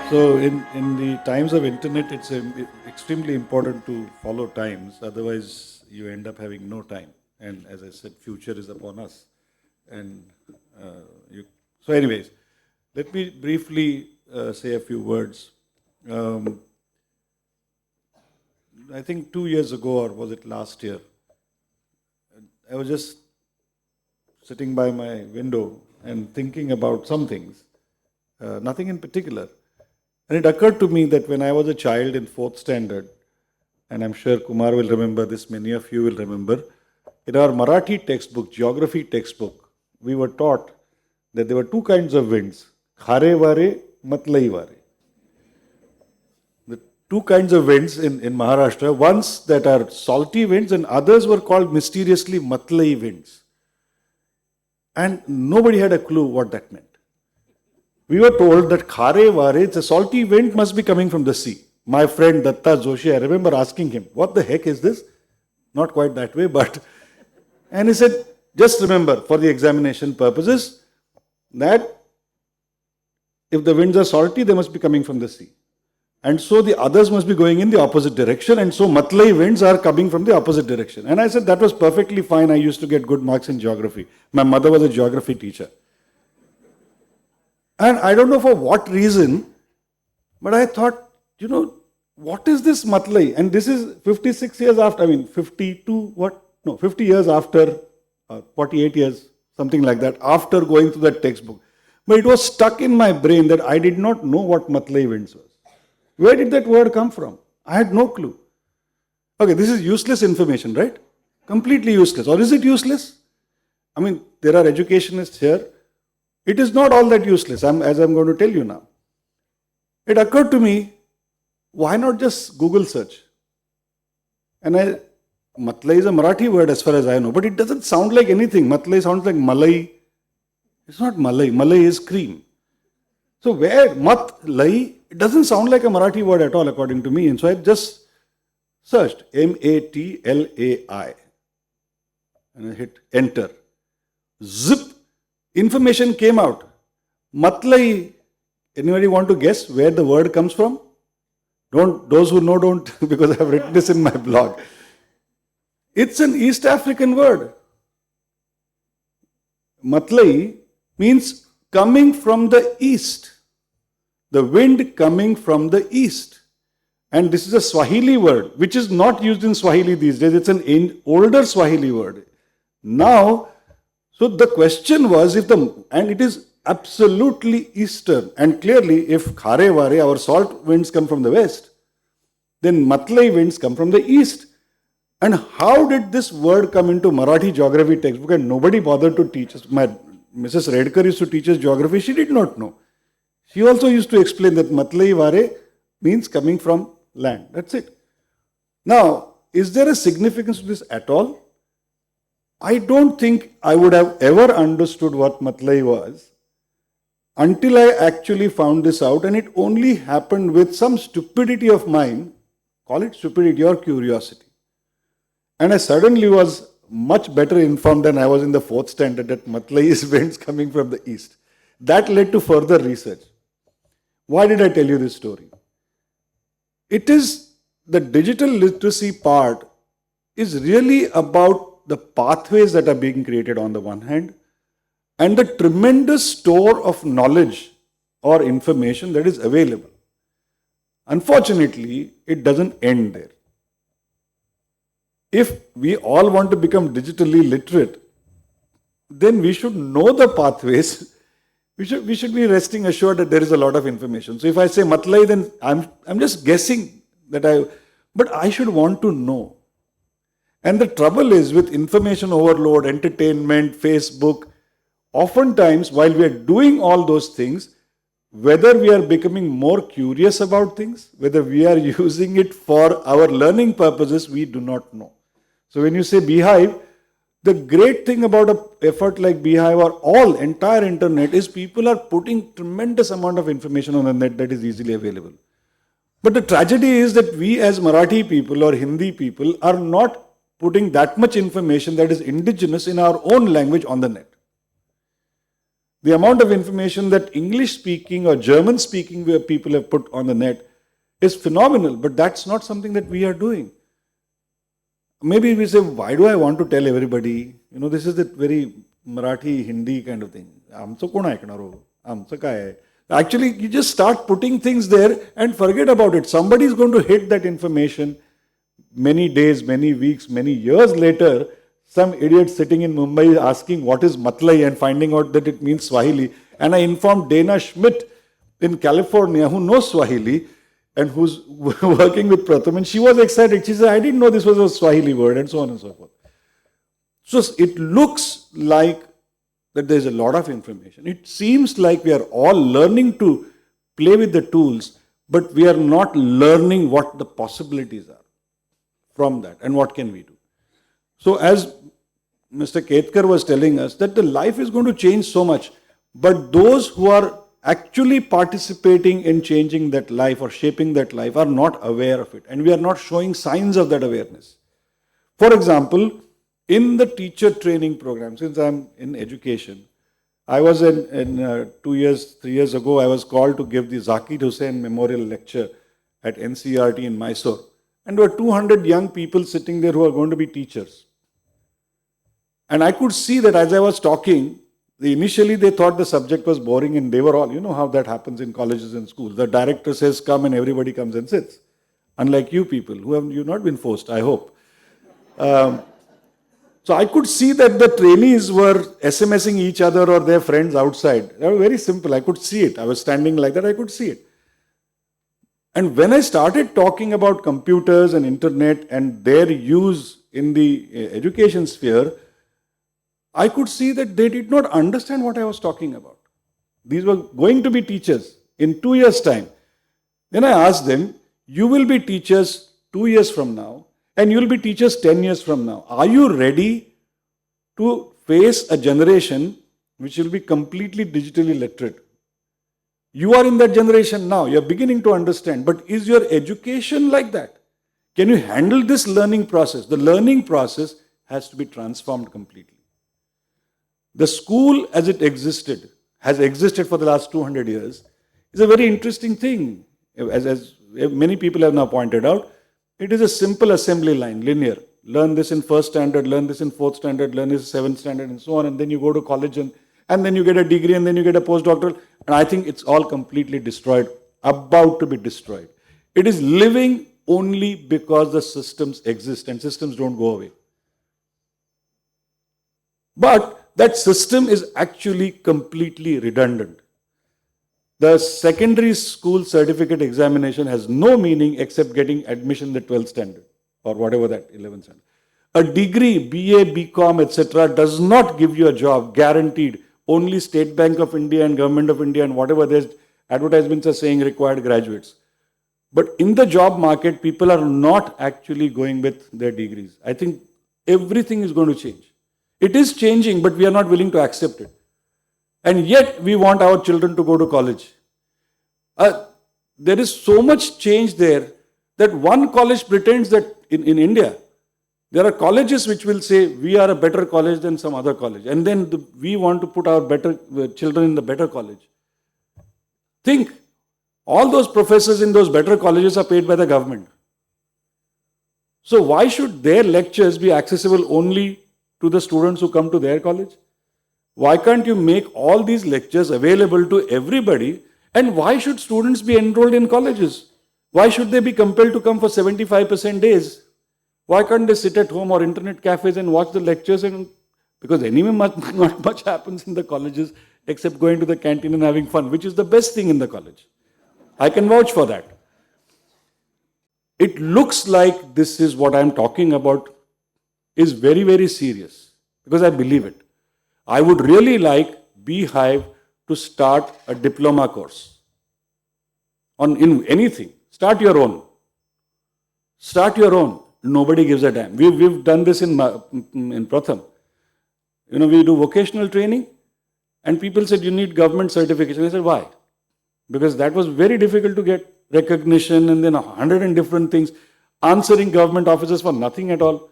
So in the times of internet, it's extremely important to follow times. Otherwise, you end up having no time. And as I said, future is upon us. And you. So, anyways, let me briefly say a few words. Um, I think 2 years ago, or was it last year, I was just sitting by my window and thinking about some things, nothing in particular. And it occurred to me that when I was a child in fourth standard, and I'm sure Kumar will remember this, many of you will remember, in our Marathi textbook, geography textbook, we were taught that there were two kinds of winds, khare vare, matlai vare. The two kinds of winds in Maharashtra, ones that are salty winds and others were called mysteriously matlai winds. And nobody had a clue what that meant. We were told that khare vare, the salty wind, must be coming from the sea. My friend Datta Joshi, I remember asking him, what the heck is this? Not quite that way, but... And he said, just remember, for the examination purposes, that if the winds are salty, they must be coming from the sea. And so the others must be going in the opposite direction, and so matlai winds are coming from the opposite direction. And I said, that was perfectly fine. I used to get good marks in geography. My mother was a geography teacher. And I don't know for what reason, but I thought, what is this matlai? And this is 56 years after, 52, 50 years after, 48 years, something like that, after going through that textbook. But it was stuck in my brain that I did not know what matlai winds was. Where did that word come from? I had no clue. Okay, this is useless information, right? Completely useless. Or is it useless? There are educationists here. It is not all that useless, as I'm going to tell you now. It occurred to me, why not just Google search? And matlai is a Marathi word as far as I know, but it doesn't sound like anything. Matlai sounds like malai. It's not malai. Malai is cream. So where matlai, it doesn't sound like a Marathi word at all according to me. And so I just searched matlai and I hit enter. Zip. Information came out. Matlai, anybody want to guess where the word comes from? Those who know don't, because I have written this in my blog. It's an East African word. Matlai means coming from the east. The wind coming from the east. And this is a Swahili word, which is not used in Swahili these days. It's an older Swahili word. Now, so the question was, and it is absolutely eastern, and clearly if khare vare, our salt winds come from the west, then matlai winds come from the east. And how did this word come into Marathi geography textbook and nobody bothered to teach us? Mrs. Redkar used to teach us geography, she did not know. She also used to explain that matlai vare means coming from land. That's it. Now, is there a significance to this at all? I don't think I would have ever understood what matlai was until I actually found this out, and it only happened with some stupidity of mine, call it stupidity or curiosity. And I suddenly was much better informed than I was in the fourth standard that matlai is winds coming from the east. That led to further research. Why did I tell you this story? It is the digital literacy part is really about the pathways that are being created on the one hand, and the tremendous store of knowledge or information that is available. Unfortunately, it doesn't end there. If we all want to become digitally literate, then we should know the pathways. We should be resting assured that there is a lot of information. So if I say matlai, then I'm just guessing but I should want to know. And the trouble is with information overload, entertainment, Facebook, oftentimes while we are doing all those things, whether we are becoming more curious about things, whether we are using it for our learning purposes, we do not know. So when you say Beehive, the great thing about an effort like Beehive or entire internet is people are putting tremendous amount of information on the net that is easily available. But the tragedy is that we as Marathi people or Hindi people are not putting that much information that is indigenous in our own language on the net. The amount of information that English speaking or German speaking people have put on the net is phenomenal, but that's not something that we are doing. Maybe we say, why do I want to tell everybody? This is that very Marathi, Hindi kind of thing. Amcho kon aiknaro? Amcho काय है? Actually, you just start putting things there and forget about it. Somebody is going to hit that information many days, many weeks, many years later. Some idiot sitting in Mumbai asking what is Matlai and finding out that it means Swahili. And I informed Dana Schmidt in California who knows Swahili and who's working with Pratham, and she was excited. She said, I didn't know this was a Swahili word, and so on and so forth. So it looks like that there's a lot of information. It seems like we are all learning to play with the tools, but we are not learning what the possibilities are from that and what can we do. So as Mr. Ketkar was telling us, that the life is going to change so much, but those who are actually participating in changing that life or shaping that life are not aware of it, and we are not showing signs of that awareness. For example, in the teacher training program, since I'm in education, I was in 3 years ago, I was called to give the Zakir Hussain Memorial Lecture at NCERT in Mysore, and there were 200 young people sitting there who are going to be teachers. And I could see that as I was talking, initially they thought the subject was boring, and they were all, you know how that happens in colleges and schools. The director says come and everybody comes and sits. Unlike you people who have you've not been forced, I hope. So I could see that the trainees were SMSing each other or their friends outside. They were very simple. I could see it. I was standing like that. I could see it. And when I started talking about computers and internet and their use in the education sphere, I could see that they did not understand what I was talking about. These were going to be teachers in 2 years' time. Then I asked them, you will be teachers 2 years from now, and you will be teachers 10 years from now. Are you ready to face a generation which will be completely digitally literate? You are in that generation now. You are beginning to understand. But is your education like that? Can you handle this learning process? The learning process has to be transformed completely. The school as it existed, has existed for the last 200 years, is a very interesting thing. As many people have now pointed out, it is a simple assembly line, linear. Learn this in first standard, learn this in fourth standard, learn this in seventh standard, and so on. And then you go to college, and then you get a degree, and then you get a postdoctoral. And I think it's all completely destroyed, about to be destroyed. It is living only because the systems exist, and systems don't go away. But that system is actually completely redundant. The secondary school certificate examination has no meaning except getting admission in the 12th standard or whatever that 11th standard. A degree, BA, BCom, etc. does not give you a job guaranteed. Only State Bank of India and Government of India and whatever there's advertisements are saying required graduates. But in the job market, people are not actually going with their degrees. I think everything is going to change. It is changing, but we are not willing to accept it. And yet, we want our children to go to college. There is so much change there that one college pretends that in India, there are colleges which will say, we are a better college than some other college. And then we want to put our children in the better college. Think, all those professors in those better colleges are paid by the government. So why should their lectures be accessible only to the students who come to their college? Why can't you make all these lectures available to everybody? And why should students be enrolled in colleges? Why should they be compelled to come for 75% days? Why can't they sit at home or internet cafes and watch the lectures? Because anyway, not much happens in the colleges except going to the canteen and having fun, which is the best thing in the college. I can vouch for that. It looks like this is what I'm talking about is very, very serious because I believe it. I would really like Beehive to start a diploma course in anything. Start your own. Start your own. Nobody gives a damn. We've done this in Pratham. We do vocational training and people said you need government certification. I said, why? Because that was very difficult to get recognition and then 100 and different things. Answering government offices for nothing at all.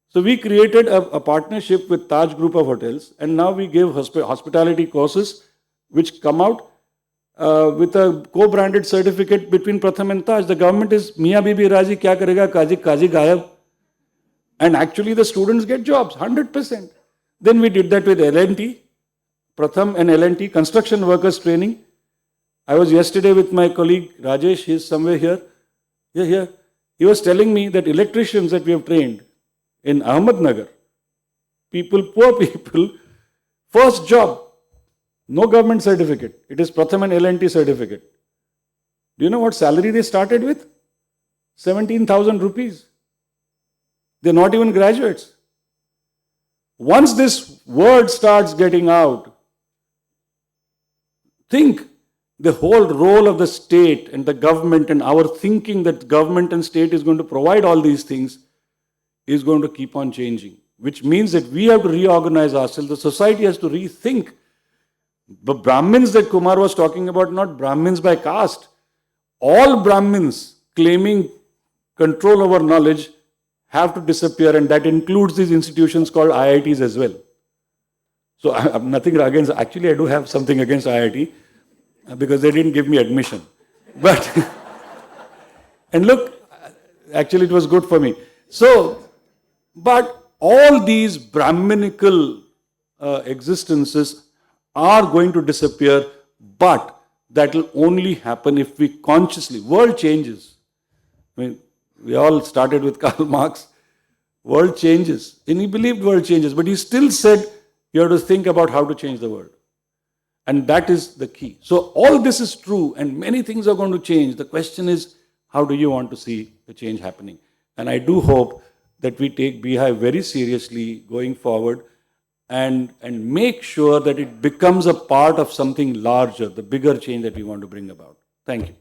So we created a partnership with Taj Group of Hotels, and now we give hospitality courses which come out with a co-branded certificate between Pratham and Taj. The government is Mia Bibi Raji, kya karega, Kaji, Kaji Gayab. And actually the students get jobs, 100%. Then we did that with L&T, Pratham and L&T, construction workers training. I was yesterday with my colleague Rajesh, he's somewhere here. Here. He was telling me that electricians that we have trained in Ahmednagar, poor people, first job, no government certificate. It is Pratham and L&T certificate. Do you know what salary they started with? 17,000 rupees. They're not even graduates. Once this word starts getting out, think the whole role of the state and the government and our thinking that government and state is going to provide all these things is going to keep on changing, which means that we have to reorganize ourselves. The society has to rethink. The Brahmins that Kumar was talking about, not Brahmins by caste. All Brahmins claiming control over knowledge have to disappear, and that includes these institutions called IITs as well. So I have nothing against, actually I do have something against IIT because they didn't give me admission. But, and look, actually it was good for me. So, but all these Brahminical existences are going to disappear, but that will only happen if we consciously, world changes. I mean, we all started with Karl Marx. World changes. And he believed world changes, but he still said you have to think about how to change the world. And that is the key. So all this is true and many things are going to change. The question is, how do you want to see the change happening? And I do hope that we take Beehive very seriously going forward and make sure that it becomes a part of something larger, the bigger change that we want to bring about. Thank you.